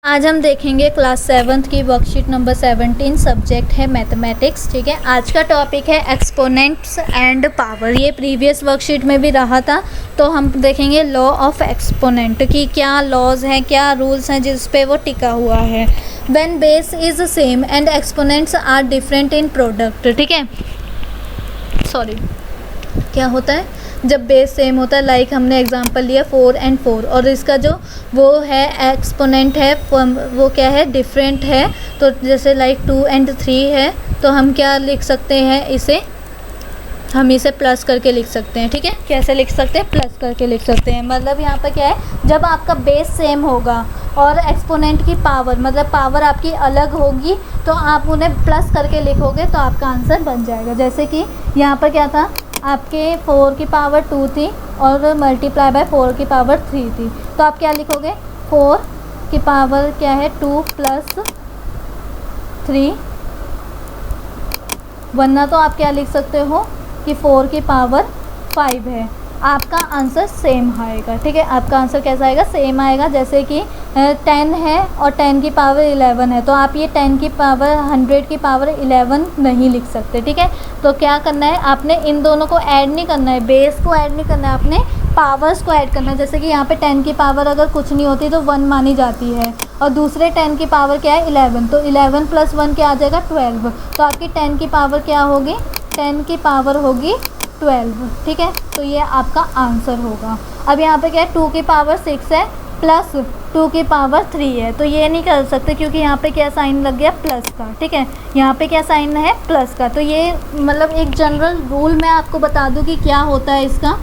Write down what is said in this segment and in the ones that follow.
आज हम देखेंगे क्लास 7th की वर्कशीट नंबर 17। सब्जेक्ट है मैथमेटिक्स। ठीक है, आज का टॉपिक है एक्सपोनेंट्स एंड पावर। ये प्रीवियस वर्कशीट में भी रहा था, तो हम देखेंगे लॉ ऑफ एक्सपोनेंट की क्या लॉज हैं, क्या रूल्स हैं जिस पे वो टिका हुआ है। When base is same and exponents are different in product. ठीक है, सॉरी, क्या होता है जब बेस सेम होता है, लाइक हमने एग्जांपल लिया 4 and 4 और इसका जो वो है एक्सपोनेंट है वो क्या है, डिफरेंट है। तो जैसे लाइक 2 and 3 है, तो हम क्या लिख सकते हैं, हम इसे प्लस करके लिख सकते हैं। ठीक है, कैसे लिख सकते हैं, प्लस करके लिख सकते हैं। मतलब यहाँ पर क्या है, जब आपका बेस सेम होगा और एक्सपोनेंट की पावर मतलब पावर आपकी अलग होगी, तो आप उन्हें प्लस करके लिखोगे तो आपका आंसर बन जाएगा। जैसे कि यहाँ पर क्या था, आपके 4 की पावर 2 थी और मल्टीप्लाई बाय 4 की पावर 3 थी, तो आप क्या लिखोगे, 4 की पावर क्या है 2 प्लस 3, वरना तो आप क्या लिख सकते हो कि 4 की पावर 5 है। आपका आंसर सेम आएगा। ठीक है, आपका आंसर कैसा आएगा, सेम आएगा। जैसे कि 10 है और 10 की पावर 11 है, तो आप ये 10 की पावर 100 की पावर 11 नहीं लिख सकते। ठीक है, तो क्या करना है, आपने इन दोनों को ऐड नहीं करना है, बेस को ऐड नहीं करना है, आपने पावर्स को ऐड करना है। जैसे कि यहाँ पे 10 की पावर अगर कुछ नहीं होती तो 1 मानी जाती है, और दूसरे 10 की पावर क्या है 11, तो 11 प्लस 1 क्या आ जाएगा 12। तो आपकी 10 की पावर क्या होगी, 10 की पावर होगी 12। ठीक है, तो ये आपका आंसर होगा। अब यहाँ पे क्या है, 2 की पावर 6 है प्लस 2 की पावर 3 है, तो ये नहीं कर सकते क्योंकि यहाँ पे क्या साइन लग गया, प्लस का। ठीक है, यहाँ पे क्या साइन है, प्लस का। तो ये मतलब एक जनरल रूल मैं आपको बता दूँ कि क्या होता है इसका,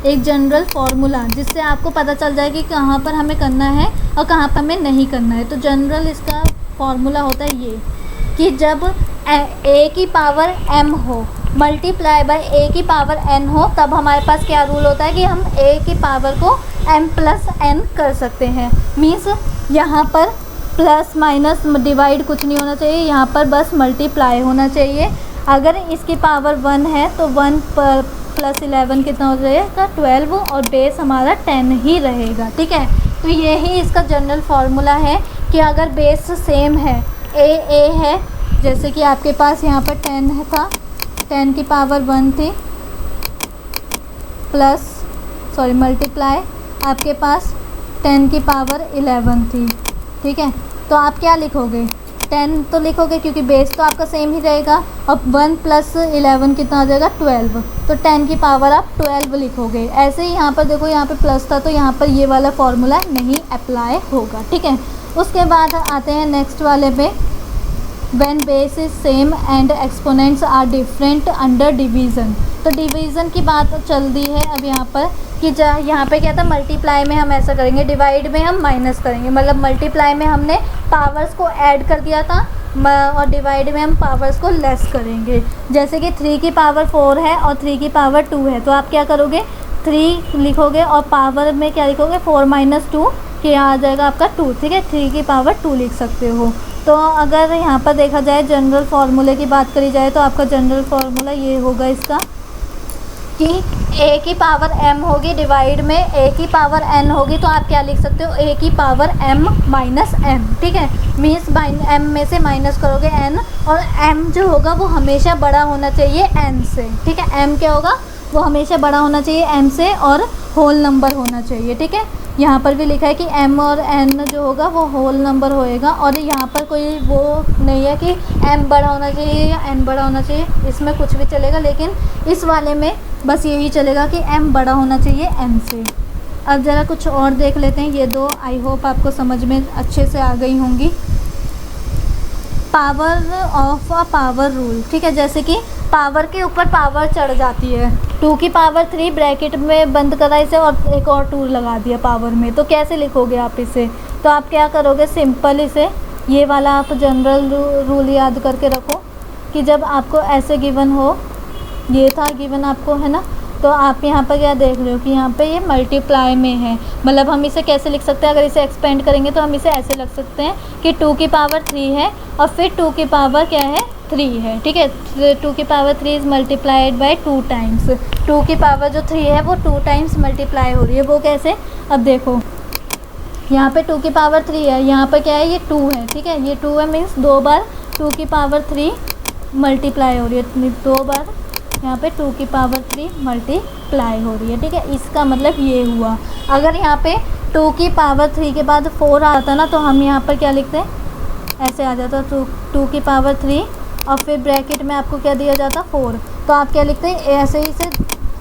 एक जनरल फार्मूला जिससे आपको पता चल जाए कि कहाँ पर हमें करना है और कहाँ पर हमें नहीं करना है। तो जनरल इसका फार्मूला होता है ये कि जब a की पावर m हो मल्टीप्लाई बाय a की पावर n हो, तब हमारे पास क्या रूल होता है कि हम a की पावर को m प्लस n कर सकते हैं। मीन्स यहाँ पर प्लस माइनस डिवाइड कुछ नहीं होना चाहिए, यहाँ पर बस मल्टीप्लाई होना चाहिए। अगर इसकी पावर 1 है तो 1 प्लस 11 कितना हो जाएगा 12, और बेस हमारा 10 ही रहेगा। ठीक है, तो यही इसका जनरल फार्मूला है कि अगर बेस सेम है, a है, जैसे कि आपके पास यहाँ पर 10 था, 10 की पावर 1 थी प्लस मल्टीप्लाई आपके पास 10 की पावर 11 थी। ठीक है, तो आप क्या लिखोगे, 10 तो लिखोगे क्योंकि बेस तो आपका सेम ही रहेगा, और 1 प्लस 11 कितना आ जाएगा 12, तो 10 की पावर आप 12 लिखोगे। ऐसे ही यहाँ पर देखो, यहाँ पे प्लस था तो यहाँ पर ये वाला फार्मूला नहीं अप्लाई होगा। ठीक है, उसके बाद आते हैं नेक्स्ट वाले पे, when base is same and exponents are different under division। तो डिवीज़न की बात चल दी है अब यहाँ पर कि यहाँ पे क्या था, मल्टीप्लाई में हम ऐसा करेंगे, डिवाइड में हम माइनस करेंगे। मतलब मल्टीप्लाई में हमने पावर्स को ऐड कर दिया था और डिवाइड में हम पावर्स को लेस करेंगे। जैसे कि 3 की पावर 4 है और 3 की पावर 2 है, तो आप क्या करोगे, 3 लिखोगे और पावर में क्या लिखोगे, 4 माइनस 2, कि यहाँ आ जाएगा आपका 2। ठीक है, 3 की पावर 2 लिख सकते हो। तो अगर यहाँ पर देखा जाए जनरल फार्मूले की बात करी जाए, तो आपका जनरल फार्मूला ये होगा इसका कि a की पावर m होगी, डिवाइड में a की पावर n होगी, तो आप क्या लिख सकते हो, a की पावर m माइनस m। ठीक है, मीन्स m में से माइनस करोगे n, और m जो होगा वो हमेशा बड़ा होना चाहिए n से। ठीक है, m क्या होगा, वो हमेशा बड़ा होना चाहिए m से और होल नंबर होना चाहिए। ठीक है, यहाँ पर भी लिखा है कि m और n जो होगा वो होल नंबर होएगा, और यहाँ पर कोई वो नहीं है कि m बड़ा होना चाहिए या n बड़ा होना चाहिए, इसमें कुछ भी चलेगा, लेकिन इस वाले में बस यही चलेगा कि m बड़ा होना चाहिए n से। अब ज़रा कुछ और देख लेते हैं, ये दो आई होप आपको समझ में अच्छे से आ गई होंगी। Power of a power rule. ठीक है, जैसे कि पावर के ऊपर पावर चढ़ जाती है, 2 की पावर 3 ब्रैकेट में बंद करा इसे और एक और 2 लगा दिया पावर में, तो कैसे लिखोगे आप इसे, तो आप क्या करोगे, सिंपल इसे ये वाला आप जनरल रूल याद करके रखो कि जब आपको ऐसे गिवन हो, ये था गिवन आपको, है ना, तो आप यहाँ पर क्या देख रहे हो कि यहाँ पे ये मल्टीप्लाई में है। मतलब हम इसे कैसे लिख सकते हैं, अगर इसे एक्सपेंड करेंगे तो हम इसे ऐसे लिख सकते हैं कि 2 की पावर 3 है और फिर 2 की पावर क्या है 3 है। ठीक है, 2 की power 3 is multiplied by 2 times. 2 की पावर जो 3 है वो 2 टाइम्स मल्टीप्लाई हो रही है। वो कैसे, अब देखो यहाँ पे 2 की पावर 3 है, यहाँ पर क्या है, ये 2 है, ठीक है, ये 2 है मीन्स 2 बार 2 की पावर 3 मल्टीप्लाई हो रही है, 2 बार यहाँ पे 2 की पावर 3 मल्टीप्लाई हो रही है, ठीक है। इसका मतलब ये हुआ। अगर यहाँ पे 2 की पावर 3 के बाद 4 आता ना, तो हम यहाँ पर क्या लिखते हैं, ऐसे आ जाता 2 की पावर 3 और फिर ब्रैकेट में आपको क्या दिया जाता 4, तो आप क्या लिखते हैं, ऐसे ही से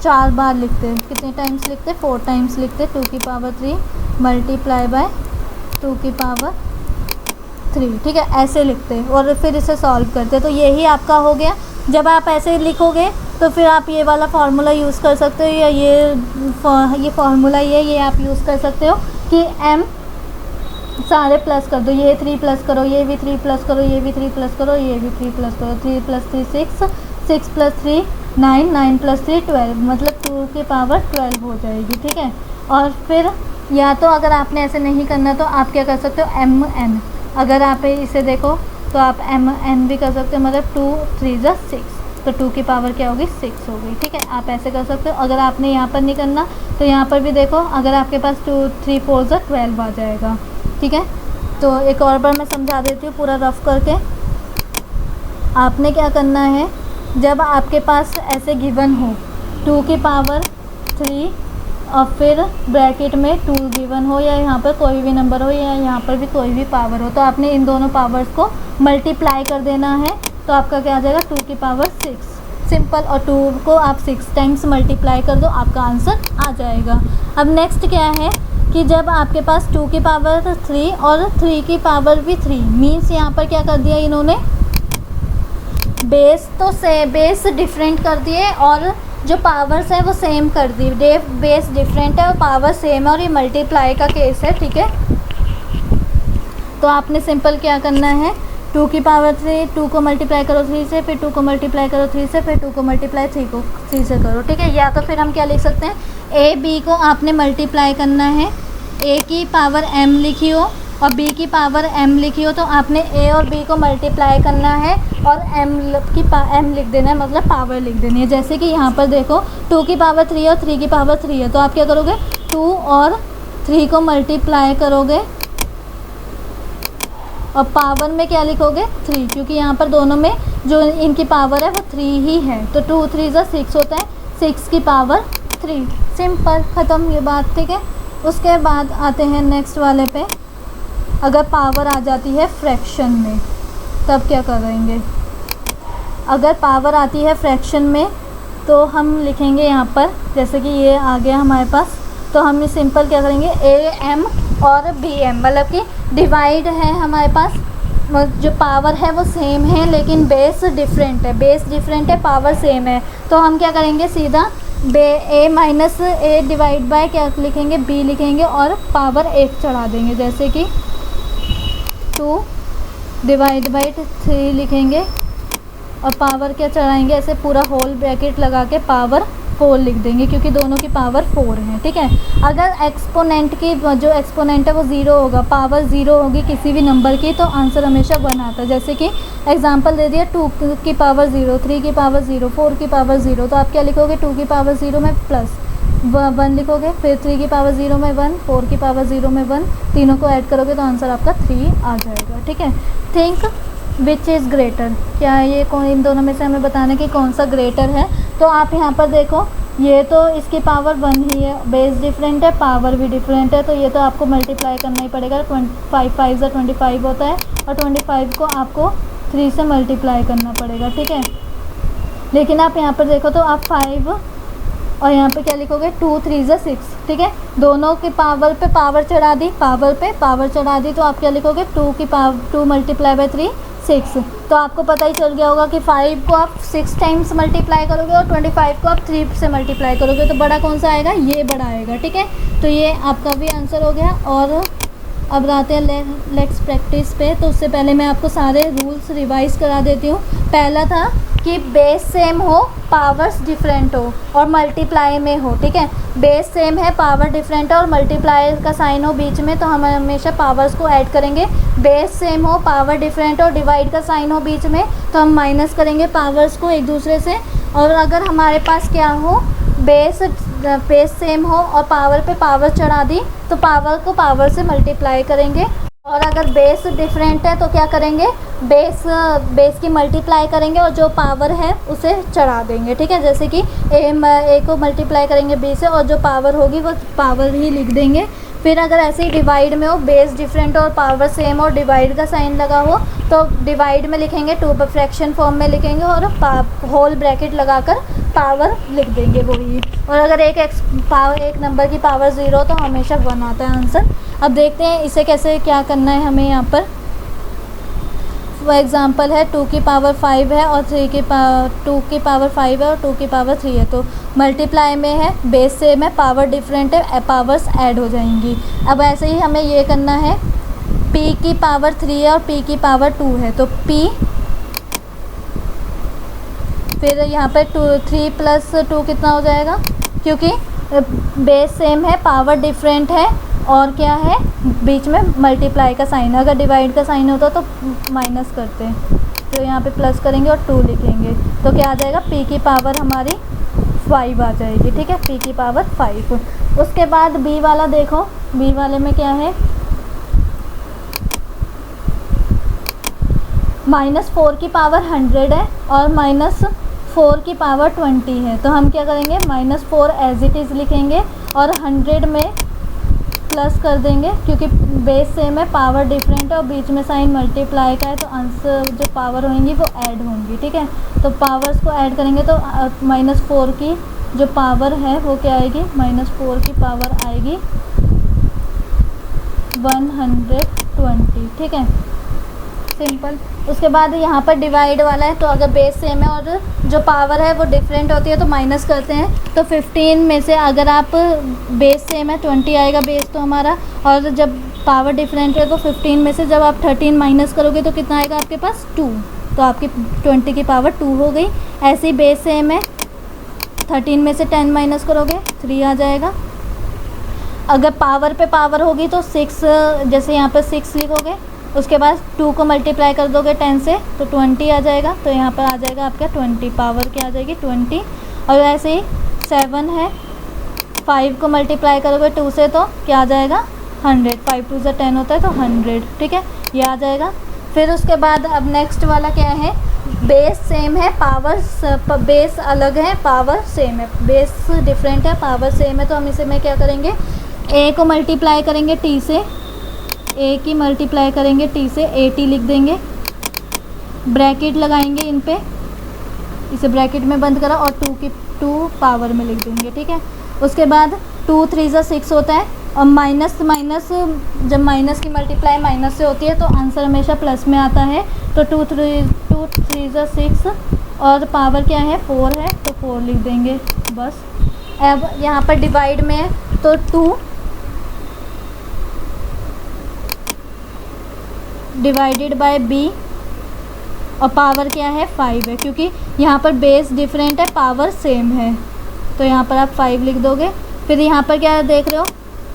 4 बार लिखते हैं, कितने टाइम्स लिखते हैं, 4 टाइम्स लिखते हैं, 2 की पावर 3 मल्टीप्लाई बाय 2 की पावर 3, ठीक है, ऐसे लिखते हैं और फिर इसे सॉल्व करते हैं। तो यही आपका हो गया। जब आप ऐसे लिखोगे तो फिर आप ये वाला फार्मूला यूज़ कर सकते हो, या ये फार्मूला ये आप यूज़ कर सकते हो कि m सारे प्लस कर दो, ये 3 प्लस करो, ये भी 3 प्लस करो, ये भी 3 प्लस करो, ये भी 3 प्लस करो, 3 + 3 6, 6 + 3 9, 9 + 3 12, मतलब 2 की पावर 12 हो जाएगी, ठीक है। और फिर या तो अगर आपने ऐसे नहीं करना तो आप क्या कर सकते हो, mn, अगर आप इसे देखो तो आप mn भी कर सकते हो, मतलब 2 3 = 6, तो 2 की पावर क्या होगी, 6 होगी, ठीक है। आप ऐसे कर सकते हो। अगर आपने यहाँ पर नहीं करना तो यहाँ पर भी देखो, अगर आपके पास 2 3 4 = 12 आ जाएगा, ठीक है। तो एक और बार मैं समझा देती हूँ पूरा रफ करके। आपने क्या करना है, जब आपके पास ऐसे गिवन हो 2 की पावर 3 और फिर ब्रैकेट में 2 गिवन हो, या यहाँ पर कोई भी नंबर हो, या यहाँ पर भी कोई भी पावर हो, तो आपने इन दोनों पावर्स को मल्टीप्लाई कर देना है। तो आपका क्या आ जाएगा, 2 की पावर 6, सिंपल। और 2 को आप 6 टाइम्स मल्टीप्लाई कर दो, आपका आंसर आ जाएगा। अब नेक्स्ट क्या है कि जब आपके पास 2 की पावर 3 और 3 की पावर भी 3, मीन्स यहाँ पर क्या कर दिया इन्होंने, बेस तो से बेस डिफरेंट कर दिए और जो पावर्स है वो सेम कर दी। बेस डिफरेंट है और पावर सेम है, और ये मल्टीप्लाई का केस है, ठीक है। तो आपने सिंपल क्या करना है, 2 की पावर 3, 2 को मल्टीप्लाई करो 3 से, फिर 2 को मल्टीप्लाई करो 3 से, फिर 2 को मल्टीप्लाई 3 से करो, ठीक है। या तो फिर हम क्या लिख सकते हैं, ए बी को आपने मल्टीप्लाई करना है, ए की पावर m लिखी हो और b की पावर m लिखी हो, तो आपने a और b को मल्टीप्लाई करना है और m लिख देना है, मतलब पावर लिख देनी है। जैसे कि यहाँ पर देखो 2 की पावर 3 और 3 की पावर 3 है, तो आप क्या करोगे, 2 और 3 को मल्टीप्लाई करोगे और पावर में क्या लिखोगे, 3, क्योंकि यहाँ पर दोनों में जो इनकी पावर है वो 3 ही है, तो 2 3 = 6 होता है, 6 की पावर 3, सिंपल, ख़त्म ये बात, ठीक है। उसके बाद आते हैं नेक्स्ट वाले पे। अगर पावर आ जाती है फ्रैक्शन में तब क्या करेंगे, अगर पावर आती है फ्रैक्शन में तो हम लिखेंगे यहाँ पर, जैसे कि ये आ गया हमारे पास, तो हम सिंपल क्या करेंगे, am और bm, मतलब कि डिवाइड है हमारे पास, जो पावर है वो सेम है लेकिन बेस डिफरेंट है, पावर सेम है, तो हम क्या करेंगे, सीधा a minus a divide by क्या लिखेंगे, b लिखेंगे और पावर 1 चढ़ा देंगे, जैसे कि 2 डिवाइड बाय 3 लिखेंगे और पावर क्या चढ़ाएंगे, ऐसे पूरा होल ब्रैकेट लगा के पावर 4 लिख देंगे, क्योंकि दोनों की पावर 4 है, ठीक है। अगर एक्सपोनेंट की जो एक्सपोनेंट है वो 0 होगा, पावर 0 होगी किसी भी नंबर की, तो आंसर हमेशा 1 आता है। जैसे कि एग्जांपल दे दिया, 2 की पावर 0, 3 की पावर 0, 4 की पावर 0, तो आप क्या लिखोगे, 2 की पावर 0 में प्लस 1 लिखोगे, फिर 3 की पावर 0 में 1, 4 की पावर 0 में 1, तीनों को ऐड करोगे तो आंसर आपका 3 आ जाएगा, ठीक है। थिंक विच इज़ ग्रेटर, क्या ये कौन, इन दोनों में से हमें बताना कि कौन सा ग्रेटर है। तो आप यहाँ पर देखो, ये तो इसकी पावर 1 ही है, बेस डिफरेंट है, पावर भी डिफरेंट है, तो ये तो आपको मल्टीप्लाई करना ही पड़ेगा। 5 5 = 25 होता है और 25 को आपको 3 से मल्टीप्लाई करना पड़ेगा, ठीक है। लेकिन आप यहाँ पर देखो तो आप 5 और यहाँ पे क्या लिखोगे, 2 3 = 6, ठीक है। दोनों की पावर पे पावर चढ़ा दी, पावर चढ़ा दी, तो आप क्या लिखोगे, 2 की पावर 2 × 3 6, तो आपको पता ही चल गया होगा कि 5 को आप 6 टाइम्स मल्टीप्लाई करोगे और 25 को आप 3 से मल्टीप्लाई करोगे, तो बड़ा कौन सा आएगा, ये बड़ा आएगा, ठीक है। तो ये आपका भी आंसर हो गया। और अब आते हैं लेट्स प्रैक्टिस पे। तो उससे पहले मैं आपको सारे रूल्स रिवाइज करा देती हूँ। पहला था कि बेस सेम हो, पावर्स डिफरेंट हो और मल्टीप्लाई में हो, ठीक है। बेस सेम है, पावर डिफरेंट है और मल्टीप्लाई का साइन हो बीच में, तो हम हमेशा पावर्स को ऐड करेंगे। बेस सेम हो, पावर डिफरेंट हो, डिवाइड का साइन हो बीच में, तो हम माइनस करेंगे पावर्स को एक दूसरे से। और अगर हमारे पास क्या हो, बेस सेम हो और पावर पे पावर चढ़ा दी तो पावर को पावर से मल्टीप्लाई करेंगे। और अगर बेस डिफरेंट है तो क्या करेंगे, बेस की मल्टीप्लाई करेंगे और जो पावर है उसे चढ़ा देंगे। ठीक है, जैसे कि ए को मल्टीप्लाई करेंगे बी से और जो पावर होगी वो पावर ही लिख देंगे। फिर अगर ऐसे ही डिवाइड में हो, बेस डिफरेंट और पावर सेम और डिवाइड का साइन लगा हो तो डिवाइड में लिखेंगे 2 फ्रैक्शन फॉर्म में लिखेंगे और होल ब्रैकेट लगाकर पावर लिख देंगे वही। और अगर एक नंबर की पावर 0 तो हमेशा 1 आता है आंसर। अब देखते हैं इसे कैसे क्या करना है हमें। यहाँ पर फॉर एग्ज़ाम्पल है 2 की पावर 5 है और 2 की पावर 5 है और 2 की पावर 3 है, तो मल्टीप्लाई में है, बेस सेम है, पावर डिफरेंट है, पावर्स ऐड हो जाएंगी। अब ऐसे ही हमें ये करना है, p की पावर 3 है और p की पावर 2 है, तो p फिर यहाँ पे 3 + 2 कितना हो जाएगा, क्योंकि बेस सेम है, पावर डिफरेंट है और क्या है, बीच में मल्टीप्लाई का साइन है। अगर डिवाइड का साइन होता तो माइनस करते हैं, तो यहाँ पे प्लस करेंगे और 2 लिखेंगे तो क्या आ जाएगा, p की पावर हमारी 5 आ जाएगी। ठीक है, p की पावर 5। उसके बाद b वाला देखो, b वाले में क्या है, -4 की पावर 100 है और -4 की पावर 20 है, तो हम क्या करेंगे, -4 एज इट इज़ लिखेंगे और 100 में प्लस कर देंगे क्योंकि बेस सेम है, पावर डिफरेंट है और बीच में साइन मल्टीप्लाई का है, तो आंसर जो पावर होंगी वो ऐड होंगी। ठीक है, तो पावर्स को ऐड करेंगे तो -4 की जो पावर है वो क्या आएगी, -4 की पावर आएगी 120। ठीक है, सिंपल। उसके बाद यहाँ पर डिवाइड वाला है, तो अगर बेस सेम है और जो पावर है वो डिफरेंट होती है तो माइनस करते हैं। तो 15 में से अगर आप बेस सेम है 20 आएगा बेस तो हमारा, और जब पावर डिफरेंट है तो 15 में से जब आप 13 माइनस करोगे तो कितना आएगा आपके पास, 2, तो आपकी 20 की पावर 2 हो गई। ऐसे ही बेस सेम है, 13 में से 10 माइनस करोगे 3 आ जाएगा। अगर पावर पे पावर होगी तो 6, जैसे यहाँ पर 6 लिखोगे, उसके बाद 2 को मल्टीप्लाई कर दोगे 10 से तो 20 आ जाएगा, तो यहाँ पर आ जाएगा आपका 20, पावर क्या आ जाएगी 20। और ऐसे ही 7 है, 5 को मल्टीप्लाई करोगे 2 से तो क्या आ जाएगा 100, 5 2 से 10 होता है तो 100। ठीक है, ये आ जाएगा। फिर उसके बाद अब नेक्स्ट वाला क्या है, बेस सेम है, पावर बेस अलग है, पावर सेम है, बेस डिफरेंट है, पावर सेम है, तो हम इसे में क्या करेंगे, a को मल्टीप्लाई करेंगे t से, a की मल्टीप्लाई करेंगे t से, 80 लिख देंगे, ब्रैकेट लगाएंगे इन पे, इसे ब्रैकेट में बंद करा और 2 पावर में लिख देंगे। ठीक है, उसके बाद 2 3 ज़ा 6 होता है और माइनस जब माइनस की मल्टीप्लाई माइनस से होती है तो आंसर हमेशा प्लस में आता है, तो 2 3 ज़ा 6 और पावर क्या है 4 है तो 4 लिख देंगे बस। अब यहाँ पर डिवाइड में है तो 2 डिवाइडेड बाय b और पावर क्या है 5 है, क्योंकि यहाँ पर बेस डिफरेंट है, पावर सेम है, तो यहाँ पर आप 5 लिख दोगे। फिर यहाँ पर क्या देख रहे हो,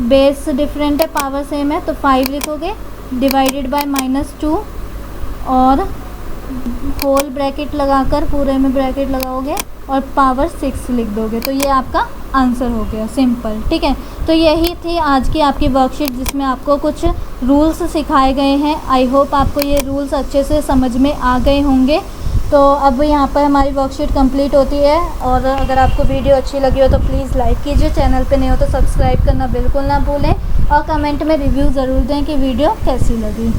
बेस डिफरेंट है, पावर सेम है, तो 5 लिखोगे, डिवाइडेड बाय -2 और होल ब्रैकेट लगाकर पूरे में ब्रैकेट लगाओगे और पावर 6 लिख दोगे, तो ये आपका आंसर हो गया, सिंपल। ठीक है, तो यही थी आज की आपकी वर्कशीट जिसमें आपको कुछ रूल्स सिखाए गए हैं। आई होप आपको ये रूल्स अच्छे से समझ में आ गए होंगे। तो अब यहाँ पर हमारी वर्कशीट कंप्लीट होती है, और अगर आपको वीडियो अच्छी लगी हो तो प्लीज़ लाइक कीजिए, चैनल पे नहीं हो तो सब्सक्राइब करना बिल्कुल ना भूलें और कमेंट में रिव्यू ज़रूर दें कि वीडियो कैसी लगी।